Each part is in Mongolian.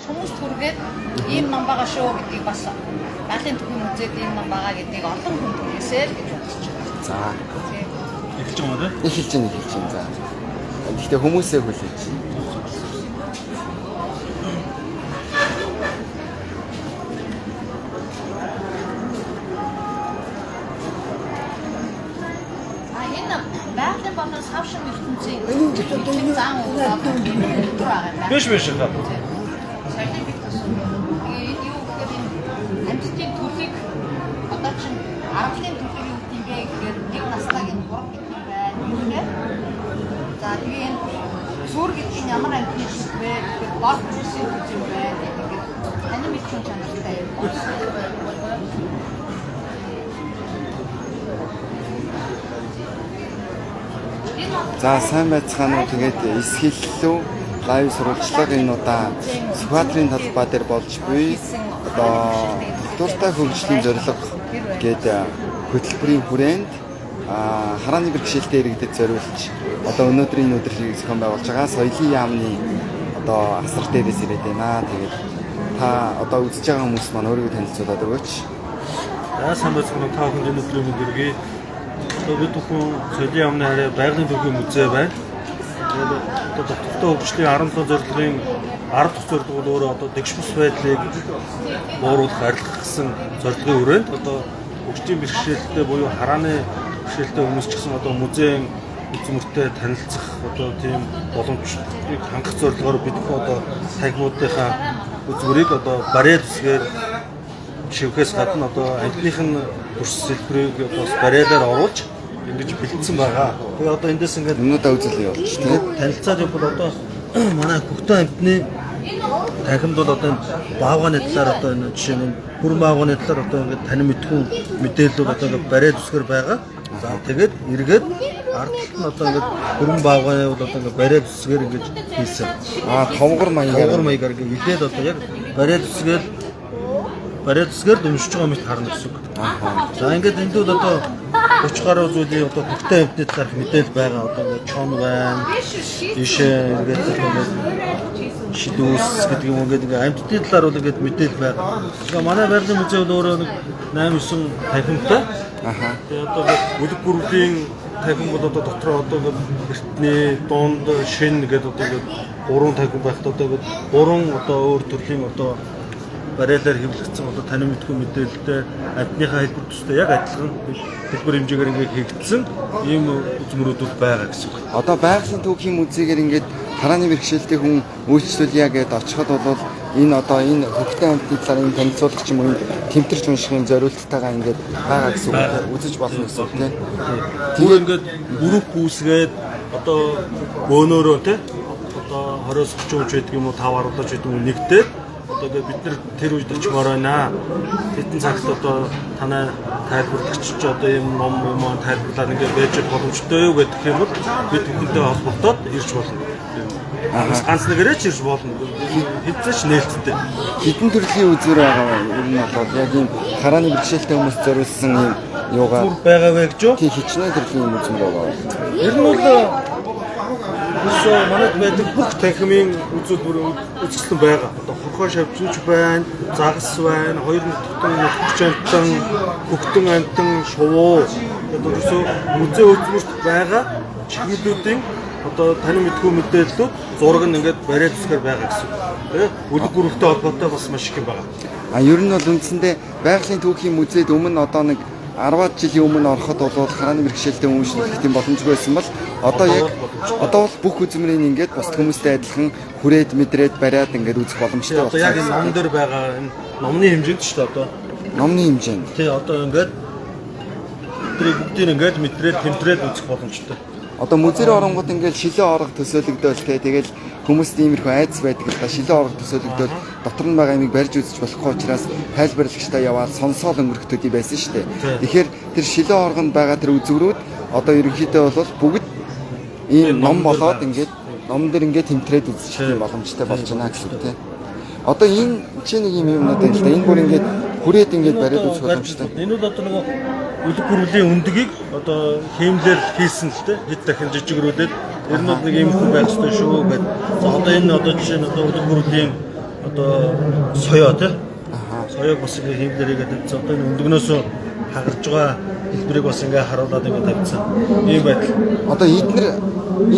хүмүүс түргээд ийм ном байгаа шүү гэдгийг бас Галын түүхийн музейд ийм ном байгаа гэдгийг олон хүн түрээсээр гэж бодож байна. За. Эхэлж байгаа юм уу? Эхэлж байна. За. Гэхдээ хүмүүсээ хүлээж. Байгалийн болон савшин ертөнцийн зан үйлдвэр байгаа. Биш. Саяны битсэн. Юу гэхээр амьтдын төлөв одоо чинь аргалын төлөв юу гэдэг юм бэ гэхээр нэг наснагийн 3 гэдэг юм байна. За тэгээ энэ зүр гэдэг нь ямар амьтны төлөв вэ гэхээр бод зүйлсийн төлөв юм байна. Тэгээд таны мэдсэн чанартай юм. За сайн байцгаана уу. Тэгээд эсхиллүү лайв сурвалжлага энэ удаа Сүхбаатарын талбай дээр болж буй одоо доктортой хөгжлийн зорилго гэдэг хөтөлбөрийн хүрээнд харааны бэрхшээлтэй иргэдэд зориулж одоо өнөөдрийн өдрийг зохион байгуулж байгаа соёлын яамны одоо асар дээрээс ирээд байна. Тэгээд та одоо үзэж байгаа хүмүүс маань өөрийгөө танилцуулаад өгөөч. За сайн байцгаана та бүхэнд энэ өдрийн мэнд хүргэе. Бид бүхэн соёлын яамны хараа байгалийн түүхийн музей байна. Одоо доктортой хөгжлийн 17 зорилгын 10 дахь зорилго бол өөрөө одоо дэгш бус байдлыг бууруулах, арилгах гэсэн зорилгын хүрээнд одоо хөгжлийн бэрхшээлтэй буюу харааны бэрхшээлтэй хүмүүс ч гэсэн одоо музейн үзмөртэй танилцах одоо тийм боломжийг хангах зорилгоор бид бүхэн одоо тагмуудынхаа үзмөрийг одоо барьяа төсгээр шивхээс гадна одоо амьтных нь төрс хэлбэрийг одоо барьяалаар оруулж ингэж бэлдсэн байгаа. Тэгээ одоо эндээс ингээд Өмнөдөө үзэл явуулж тийм. танилцаад явбал одоо манай хөгтөн амьтны танхимд бол одоо баавганы талаар одоо энэ жишээ нь бүрэн баавганы талаар одоо ингээд танин мэдхүүн мэдээлэл одоо ингээд бариа төсгөр байгаа. За тэгээд эргээд ард талд нь одоо ингээд бүрэн баавганы бол одоо ингээд бариа төсгөр ингэж хийсэн. Томгор маягаар ингээд илээд одоо яг бариа төсгөр дэмжиж байгаа мэт харна гэсэн үг. За ингээд энд бол одоо 30 гаруй зүйлийн одоо хөгтөн амьтны талаарх мэдээлэл байгаа. Одоо ингээд чон байна. Ишээ ингээд шидүүс гэдэг юм ингээд амьтны талаар бол ингээд мэдээлэл байгаа. Тэгээ манай байгалийн музей бол өөрөө нэг 8-9 танхимтай. Тэгээ одоо үлэг гүрвлийн танхим бол одоо дотроо одоо эртний дунд шин гэдэг одоо ингээд 3 танхим байхад одоо ингээд 3 одоо өөр төрлийн одоо бариалаар хэвлэгдсэн одоо танин мэдхүүн мэдээлэлтэй амьтныхаа хэлбэр төстэй яг адилхан хэлбэр хэмжээгээр ингээд хийгдсэн ийм үзмөрүүд байгаа гэсэн үг. Одоо байгалийн түүхийн музейгээр ингээд харааны бэрхшээлтэй хүн үйлчлүүлье гэдээ очиход бол энэ одоо энэ хөгтөн амьтны талаар энэ танилцуулах юм уу тэмтэрч уншихын зорилттайгаа ингээд байгаа гэсэн үг үзэж болно гэсэн үг тийм. Тэгээ ингээд групп үүсгээд одоо бөөнөрөө тийм одоо 20-30 ч байдаг юм уу 5 10 ч байдаг юм нэгдээд одоо бид нар тэр үед очмоор байна. Тэдэн цагт одоо танай тайлбарлагч ч одоо юм ном маань тайлбарлаад ингээд байж боломжтой юу гэдэг юм бол бид бүхэнтэй холбогдоод ирж болно. Ганц нэгээрээ ч ирж болно. Хэзээ ч нээлттэй. Хэдэн төрлийн үзмөр байгаа юм нь бол яг ийм харааны бэрхшээлтэй хүмүүс зориулсан юм юугаар байгаа вэ гэж юу? Тийм хичнээн төрлийн юм үзмөр байгаа. Ер нь бол манайд байдаг бүх танхимын үзүүлбэр үзэсгэлэн байгаа. Одоо хорхоо шавжинч байна, загас байна, 2 нутгтэн амтан, хөгтөн амтан, шувуу. Одоо музей үзмэрт байгаа чиглэлүүдийн одоо танин мэдхүүн мэдээллүүд зураг нь ингээд бариа төсгөр байгаа гэсэн. Тэгээ үлэг гүрэлтэй холбоотой бас маш их юм байгаа. Ер нь бол үндсэндээ байгалийн түүхийн музейд өмнө одоо нэг 10-аад жилийн өмнө ороход бол харааны бэрхшээлтэй үйлчлүүлэх тийм боломжгүй байсан бол одоо яг одоо бол бүх үзмэрийн ингээд бус хүмүүстэй адилхан хүрээд мэдрээд бариад ингээд үзэх боломжтой байна. Одоо яг энэ ном дээр байгаа энэ номны хэмжээнд ч гэдэг одоо номны хэмжээнд. Тий одоо ингээд тэрийг бүгдийг ингээд мэдрээд тэмдрээд үзэх боломжтой. Одоо музейд оронгууд ингээд шилэн орох төсөөлөгдөөл тэгээд хүмүүст иймэрхүү айдас байдаг л да шилэн орох төсөөлөгдөөл дотор нь байгаа юмыг барьж үзэж болохгүй учраас тайлбарлагчтай яваад сонсоол өнгөрөхтүүдий байсан шүү дээ. Тэгэхээр тэр шилэн оргонд байгаа тэр үзврүүд одоо ерөнхийдөө бол бүгд ийм ном болоод ингээд ном дээр ингээд тэмтрээд үзэх боломжтой болж байна гэсэн үг тийм. Одоо энэ чи нэг юм юмнууд байна л да. Энэ бүр ингээд хүрээд ингээд бариад үзэх боломжтой. Энэ бол одоо нөгөө үлэг гүрвлийн өндгийг одоо хиймлэр хийсэн л дээ. Хэд дахин жижигрүүлээд ер нь нэг юм байх хэрэгтэй шүү гэдэг. За одоо энэ одоо жишээ нь одоо үлэг гүрвлийн одоо соёо тий. Соёог бас ингээ хиймлэр хийгээд тавьсан. Одоо энэ өндөгнөөс хагарч байгаа хэлбэрийг бас ингээ харуулад ингээ тавьсан. Ийм байдал. Одоо эдгээр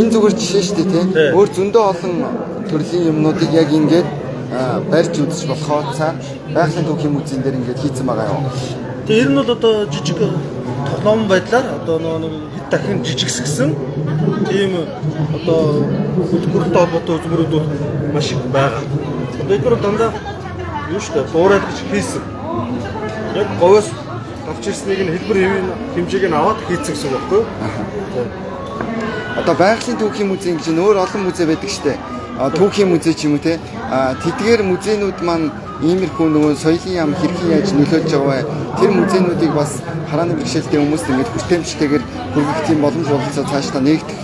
энэ зүгээр жишээ шүү дээ тий. Өөр зөндөө олон төрлийн юмнуудыг яг ингээд барьж үзэж болохоо цаа байгалийн түүхийн музейн дээр ингээд хийцэн байгаа юм. Тэгээ ер нь бол одоо жижиг тоглоом байдлаар одоо нэг хэд дахин жижигсгсэн тийм одоо хөтөлбөртэй холбоотой үзмөрүүд маш их байгаа. Одоо эдгээр дандаа юу шүү дээ дуурайд гэж хийсэн. Яг говьос авч ирснийг нь хэлбэр хэмжээг нь аваад хийцэн гэсэн үг байхгүй юу? Одоо байгалийн түүхийн музей гэж нөр олон музей байдаг шүү дээ. Түүхийн музей ч юм уу те. Тэдгээр музейнүүд маань иймэрхүү нөгөө соёлын яам хэрхэн яаж нөлөөлж байгаа вэ? Тэр музейнуудыг бас харааны бэрхшээлтэй хүмүүст ингэж хүртээмжтэйгээр хүргэх тийм боломж бололцоо цаашдаа нэгдэх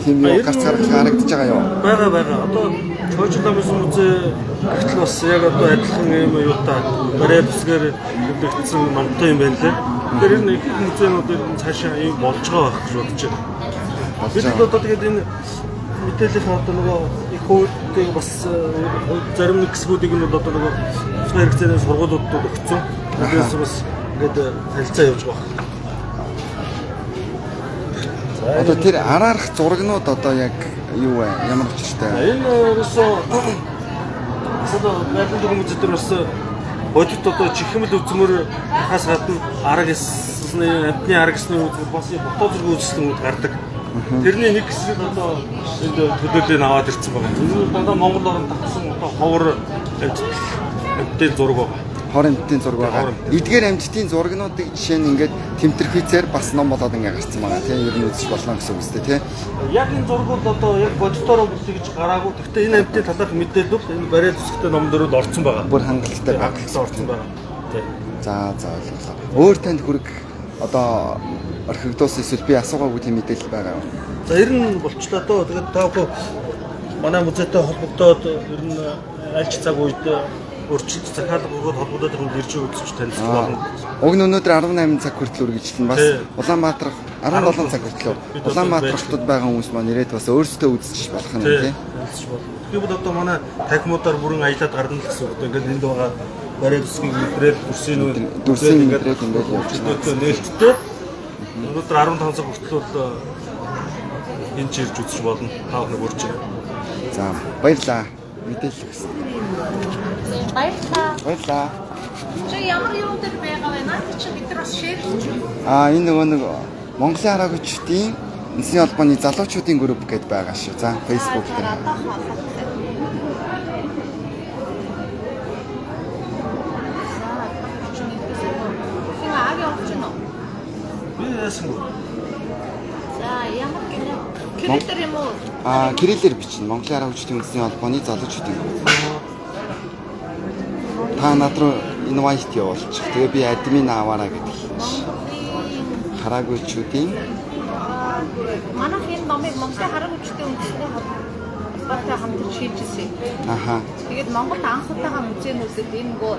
тийм юу гарц гарах харагдаж байгаа юу? Бага. Одоо Чойжлам музей гэтэл бас яг одоо адилхан юм юутай барай төсгөр үлдэгдсэн номтой юм байна лээ. Тэгэхээр энэ их музейнуудыг цаашаа ийм болж байгаа байх гэж бодож байна. Бид одоо тэгээд энэ мэдээллийн одоо нөгөө их хөвөлтийг бас зарим нэг хэсгүүдийг нь одоо нөгөө цэцэн хэрэгцээний сургуулиудад өгсөн. Тэрээс бас ингээд танилцаа явж байгаа. Одоо тэр араарах зурагнууд одоо яг юу вэ? Ямар учиртай? Энэ ерөөсөө одоо байгалийн музей дээр бас бодит одоо чихмэл үзмөр хас гадна арга гэсны амтны арга гэсны үзмэр бас фото зураг үзсэн гардаг. Тэрний нэг хэсэг одоо энд төлөөлөл аваад ирсэн байгаа. Энэ дандаа Монгол орнд татсан одоо ховор амтны зураг байгаа. Хор амтны зураг байгаа. Эдгээр амтны зурагнуудыг жишээ нь ингээд тэмтэрхийцээр бас ном болоод ингээд гарсан байгаа тийм ер нь үзэж болно гэсэн үг үстэй тийм. Яг энэ зургууд одоо яг бодитоор бүтээж гараагүй. Гэхдээ энэ амтны талаарх мэдээлэл энэ барай төсөгтэй ном дөрөв орсон байгаа. Бүр хангалттай байгаа. Орсон байгаа. Тийм. За ойлголоо. Өөр танд хүрэх одоо орхигдоос эсвэл би асуугаагүй тийм мэдээлэл байгаа юу? За ер нь болчлаа доо. Тэгээд таахгүй манай музейтэй холбогдоод ер нь аль ч цаг үед өрчлөлт захиалга өгөөд холбогдоод ирж үзэж танилцах болно. Уг нь өнөөдөр 18 цаг хүртэл үргэлжилнэ. Бас Улаанбаатар 17 цаг хүртэл. Улаанбаатар хотод байгаа хүмүүс маань ирээд бас өөрсдөө үзэж болох нь тийм. Тэгэхээр одоо манай тахимуудаар бүрэн аялаад гарна л гэсэн үг. Ингээд энд байгаа барай төсгийн мэдрэл дүрсийн мэдрэл ингээд явж байна. Нээлттэй. Өнөөдөр 15 цаг хүртэл бол энэ ч ирж үзэж болно. Та бүхэн үрж байна. За баярлаа. Мэдээлэл өгсөн. Баярлаа. Чи ямар юм дээр байгаа вэ? Наад чи бид нар бас шеэр хийж энэ нөгөө нэг Монголын хараагчдын Үндэсний холбооны залуучуудын групп гэдээ байгаа шүү. За Facebook дээр. За ямар кириллэр юм уу? Кириллэр бичнэ. Монголын хараагчдын Үндэсний холбооны залуучуудын групп. Та над руу инвайт явуулчих. Тэгээ би админ аваараа гэдэг. Хараагчдын манайх энэ номыг Монголын хараагчдын Үндэсний холбоотой хамтарч хийжсэн. Тэгээд Монголд анх удаага музейнүүдэд энэ нөгөө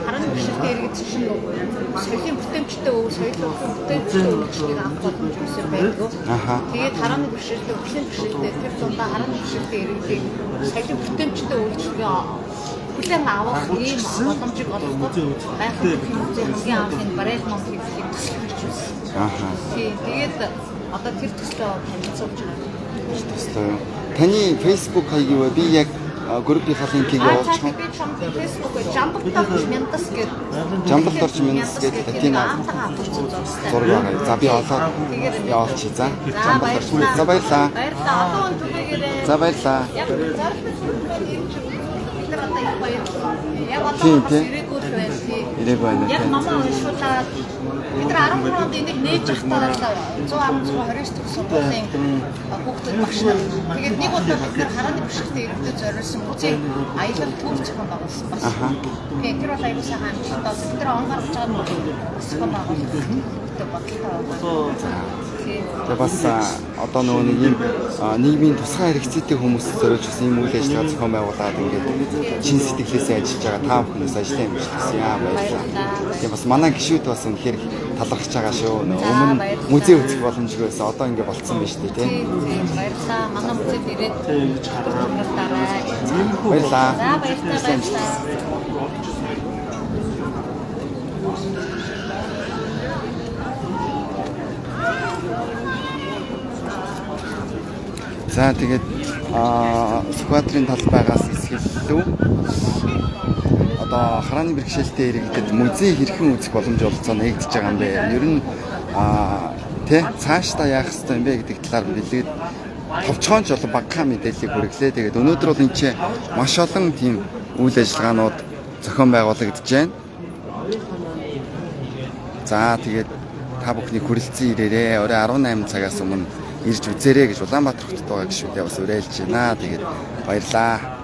харан бишртэй иргэдсэн чинь соёлын бүтээмжтэй соёлын бүтээмжтэй үйлчлэгийг авах боломж өсөж байдаг. Тэгээд харааны бишртэй өвчнөд бишртэй тэр дундаа харааны бишртэй иргэдийг соёлын бүтээмжтэй үйлчлэгийг хүлээн авах ийм боломжийг олгох байгалийн музей хамгийн анхны барай номыг төсөлж байна. Тэгээд одоо тэр төслөө танилцуулж байгаа. Төслөө. Таны Facebook хаяг юу вэ? Би яг группийнхаа линкийг явуулчих юм. Би чамд Facebook-ээр Жамбалторч Мяндас гэдэг. Жамбалторч Мяндас гэдэг тийм зураг байгаа. За би олоод явуулчих. За. Жамбалторч. За баярлаа. Баярлаа. Одоо түгээгээрээ. За баярлаа. Яг одоо ирээгүй байна. Ирээгүй байна. Яг намаа уншуулаад бид нар 13 онд энийг нээж явахдаа 119 төгсөн болын хүүхдүүд багш нар. Тэгээд нэг удаа бид нар харааны бишртэй иргэдэд зориулсан музей аялал төв зохион байгуулсан бас. Тэгээд тэр бол аюул сайхан амжилттай бид нар он гаргаж байгаа нь зохион байгуулалт гэдэг бодлоо. Тэгээ бас одоо нөгөө нэг юм нийгмийн тусгай хэрэгцээтэй хүмүүст зориулж гэсэн юм үйл ажиллагаа зохион байгуулад ингээд чин сэтгэлээсээ ажиллаж байгаа та бүхнээс ажлын юм шиг баярлалаа. Тэгээ бас манай гишүүд бас үнэхээр талархаж байгаа шүү. Өмнө музей үзэх боломжгүй байсан. Одоо ингээд болцсон байна шүү дээ тийм. Баярлалаа. Манай музейд ирээд хараад Баярлалаа. За баярлалаа. За тэгээд сквадрын талбайгаас эсгэлэлүү одоо харааны бэрхшээлтэй иргэдэд музей хэрхэн үзэх боломж олцоо нэгдэж байгаа юм бэ? Ер нь тэ цаашдаа яах ёстой юм бэ гэдэг талаар билээд товчхоонч болон багахан мэдээллийг хүргэлээ. Тэгээд өнөөдөр бол энэ чинь маш олон тийм үйл ажиллагаанууд зохион байгуулагдаж байна. За тэгээд та бүхний хүрэлцэн ирээрээ орой 18 цагаас өмнө ирж үзээрэй гэж Улаанбаатар хотод байгаа гişүүдээ бас уриалж байна. Тэгээд баярлаа.